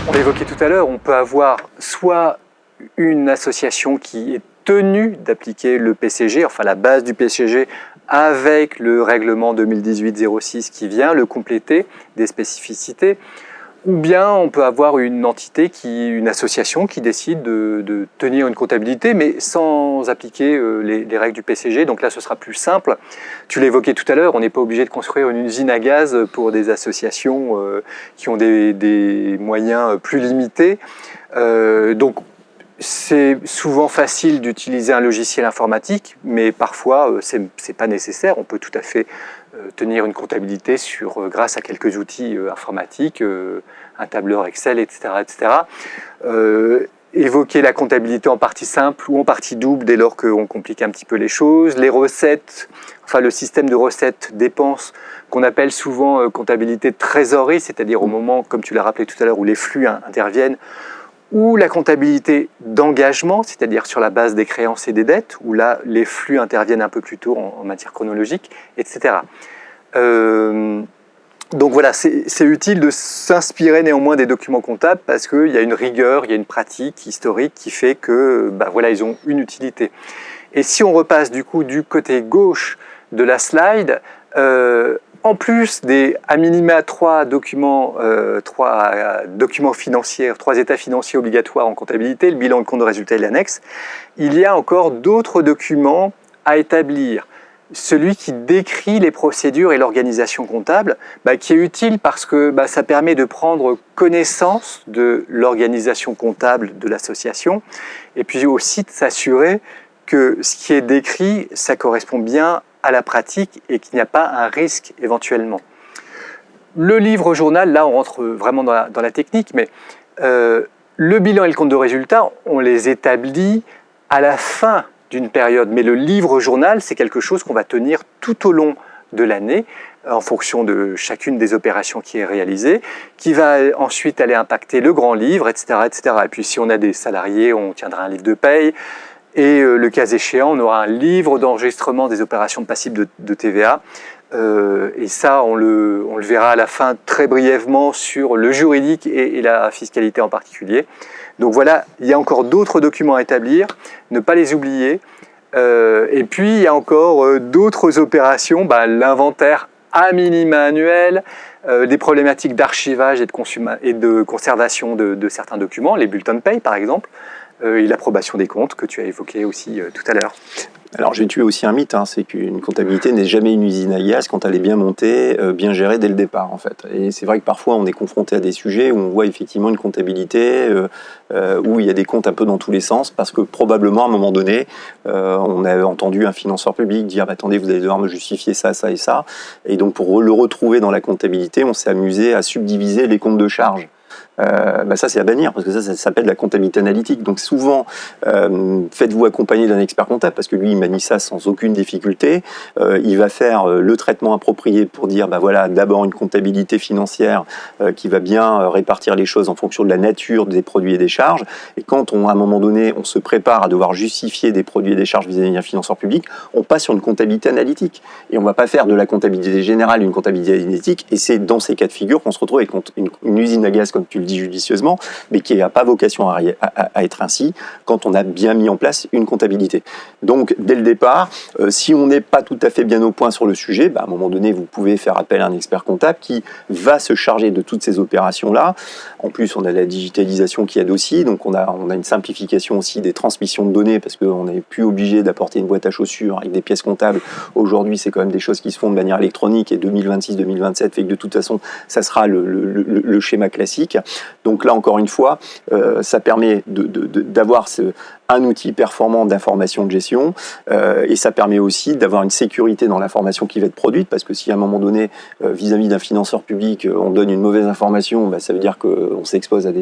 On l'évoquait tout à l'heure, on peut avoir soit une association qui est tenue d'appliquer le PCG, enfin la base du PCG, avec le règlement 2018-06 qui vient le compléter des spécificités, ou bien on peut avoir une entité, une association qui décide de tenir une comptabilité, mais sans appliquer les règles du PCG. Donc là, ce sera plus simple. Tu l'évoquais tout à l'heure, on n'est pas obligé de construire une usine à gaz pour des associations qui ont des moyens plus limités. Donc c'est souvent facile d'utiliser un logiciel informatique, mais parfois c'est pas nécessaire. On peut tout à fait tenir une comptabilité grâce à quelques outils informatiques, un tableur Excel, etc. Évoquer la comptabilité en partie simple ou en partie double dès lors qu'on complique un petit peu les choses. Les recettes, enfin le système de recettes dépenses qu'on appelle souvent comptabilité de trésorerie, c'est-à-dire au moment, comme tu l'as rappelé tout à l'heure, où les flux interviennent, ou la comptabilité d'engagement, c'est-à-dire sur la base des créances et des dettes, où là, les flux interviennent un peu plus tôt en matière chronologique, etc. Donc voilà, c'est utile de s'inspirer néanmoins des documents comptables parce qu'il y a une rigueur, il y a une pratique historique qui fait que voilà, ils ont une utilité. Et si on repasse du coup du côté gauche de la slide, en plus des à minima trois documents financiers, trois états financiers obligatoires en comptabilité, le bilan, le compte de résultat et l'annexe, il y a encore d'autres documents à établir. Celui qui décrit les procédures et l'organisation comptable, qui est utile parce que ça permet de prendre connaissance de l'organisation comptable de l'association et puis aussi de s'assurer que ce qui est décrit, ça correspond bien à la pratique et qu'il n'y a pas un risque éventuellement. Le livre-journal, là on rentre vraiment dans la technique, mais le bilan et le compte de résultat, on les établit à la fin d'une période, mais le livre-journal, c'est quelque chose qu'on va tenir tout au long de l'année, en fonction de chacune des opérations qui est réalisée, qui va ensuite aller impacter le grand livre, etc., etc. Et puis si on a des salariés, on tiendra un livre de paye, et le cas échéant, on aura un livre d'enregistrement des opérations passibles de TVA. Et ça, on le verra à la fin très brièvement sur le juridique et la fiscalité en particulier. Donc voilà, il y a encore d'autres documents à établir, ne pas les oublier. Et puis, il y a encore d'autres opérations, l'inventaire à minima annuel, des problématiques d'archivage et de conservation de certains documents, les bulletins de paye par exemple, et l'approbation des comptes que tu as évoqué aussi tout à l'heure. Alors je vais tuer aussi un mythe, c'est qu'une comptabilité n'est jamais une usine à gaz quand elle est bien montée, bien gérée dès le départ en fait. Et c'est vrai que parfois on est confronté à des sujets où on voit effectivement une comptabilité où il y a des comptes un peu dans tous les sens parce que probablement à un moment donné on a entendu un financeur public dire attendez, vous allez devoir me justifier ça, ça et ça. Et donc pour le retrouver dans la comptabilité, on s'est amusé à subdiviser les comptes de charge. Ça c'est à bannir parce que ça s'appelle la comptabilité analytique. Donc souvent faites-vous accompagner d'un expert comptable parce que lui il manie ça sans aucune difficulté. Il va faire le traitement approprié pour dire voilà, d'abord une comptabilité financière qui va bien répartir les choses en fonction de la nature des produits et des charges. Et quand à un moment donné on se prépare à devoir justifier des produits et des charges vis-à-vis d'un financeur public, on passe sur une comptabilité analytique et on va pas faire de la comptabilité générale une comptabilité analytique. Et c'est dans ces cas de figure qu'on se retrouve avec une usine à gaz comme tu le dis judicieusement, mais qui n'a pas vocation à être ainsi quand on a bien mis en place une comptabilité. Donc, dès le départ, si on n'est pas tout à fait bien au point sur le sujet, à un moment donné, vous pouvez faire appel à un expert comptable qui va se charger de toutes ces opérations-là. En plus, on a la digitalisation qui aide aussi, donc on a une simplification aussi des transmissions de données parce qu'on n'est plus obligé d'apporter une boîte à chaussures avec des pièces comptables. Aujourd'hui, c'est quand même des choses qui se font de manière électronique et 2026-2027 fait que de toute façon, ça sera le schéma classique. Donc là, encore une fois, ça permet d'avoir un outil performant d'information de gestion et ça permet aussi d'avoir une sécurité dans l'information qui va être produite parce que si à un moment donné, vis-à-vis d'un financeur public, on donne une mauvaise information, ça veut dire qu'on s'expose à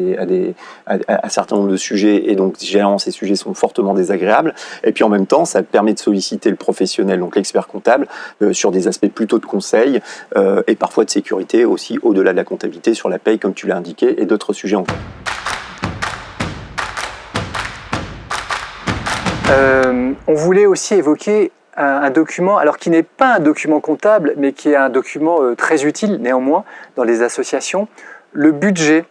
un certain nombre de sujets et donc généralement ces sujets sont fortement désagréables et puis en même temps, ça permet de solliciter le professionnel, donc l'expert comptable, sur des aspects plutôt de conseil et parfois de sécurité aussi au-delà de la comptabilité sur la paye comme tu l'as indiqué et d'autres sujets encore. On voulait aussi évoquer un document, alors qui n'est pas un document comptable, mais qui est un document très utile néanmoins dans les associations, le budget.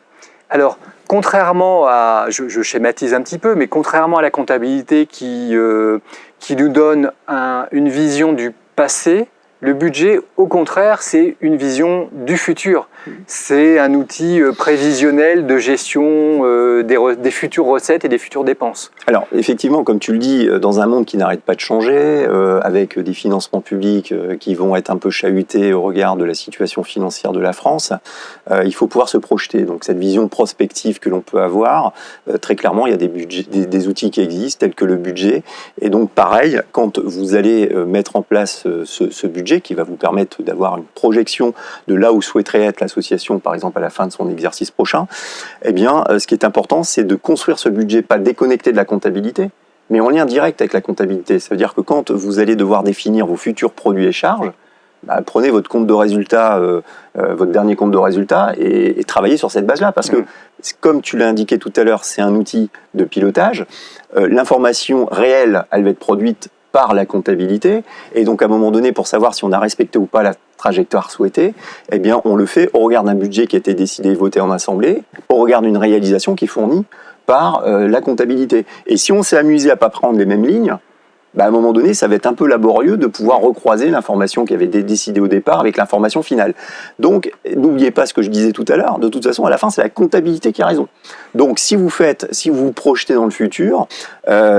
Alors, contrairement à, je schématise un petit peu, mais contrairement à la comptabilité qui nous donne une vision du passé, le budget, au contraire, c'est une vision du futur. C'est un outil prévisionnel de gestion des futures recettes et des futures dépenses. Alors, effectivement, comme tu le dis, dans un monde qui n'arrête pas de changer, avec des financements publics qui vont être un peu chahutés au regard de la situation financière de la France, il faut pouvoir se projeter. Donc, cette vision prospective que l'on peut avoir, très clairement, il y a des outils qui existent, tels que le budget. Et donc, pareil, quand vous allez mettre en place ce budget, qui va vous permettre d'avoir une projection de là où souhaiterait être l'association, par exemple, à la fin de son exercice prochain, eh bien, ce qui est important, c'est de construire ce budget, pas déconnecté de la comptabilité, mais en lien direct avec la comptabilité. Ça veut dire que quand vous allez devoir définir vos futurs produits et charges, prenez votre compte de résultat, votre dernier compte de résultat, et travaillez sur cette base-là. Parce que, comme tu l'as indiqué tout à l'heure, c'est un outil de pilotage. L'information réelle, elle va être produite par la comptabilité, et donc à un moment donné, pour savoir si on a respecté ou pas la trajectoire souhaitée, eh bien on le fait au regard d'un budget qui a été décidé et voté en assemblée, au regard d'une réalisation qui est fournie par la comptabilité. Et si on s'est amusé à pas prendre les mêmes lignes, à un moment donné, ça va être un peu laborieux de pouvoir recroiser l'information qui avait été décidée au départ avec l'information finale. Donc, n'oubliez pas ce que je disais tout à l'heure, de toute façon, à la fin, c'est la comptabilité qui a raison. Donc, si vous vous projetez dans le futur,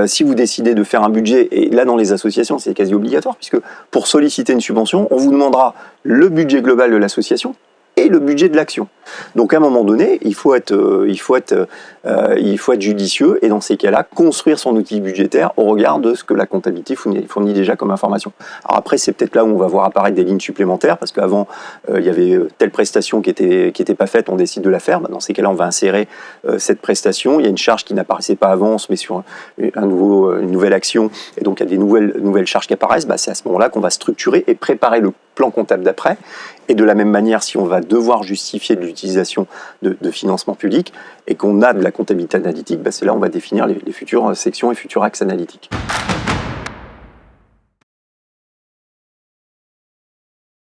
si vous décidez de faire un budget, et là, dans les associations, c'est quasi obligatoire, puisque pour solliciter une subvention, on vous demandera le budget global de l'association et le budget de l'action. Donc à un moment donné, il faut être judicieux, et dans ces cas-là, construire son outil budgétaire au regard de ce que la comptabilité fournit déjà comme information. Alors après, c'est peut-être là où on va voir apparaître des lignes supplémentaires, parce qu'avant, il y avait telle prestation qui était pas faite, on décide de la faire. Dans ces cas-là, on va insérer cette prestation. Il y a une charge qui n'apparaissait pas avant, on se met sur une nouvelle action, et donc il y a des nouvelles charges qui apparaissent. C'est à ce moment-là qu'on va structurer et préparer le plan comptable d'après. Et de la même manière, si on va devoir justifier de l'utilisation de financement public et qu'on a de la comptabilité analytique, c'est là où on va définir les futures sections et futurs axes analytiques.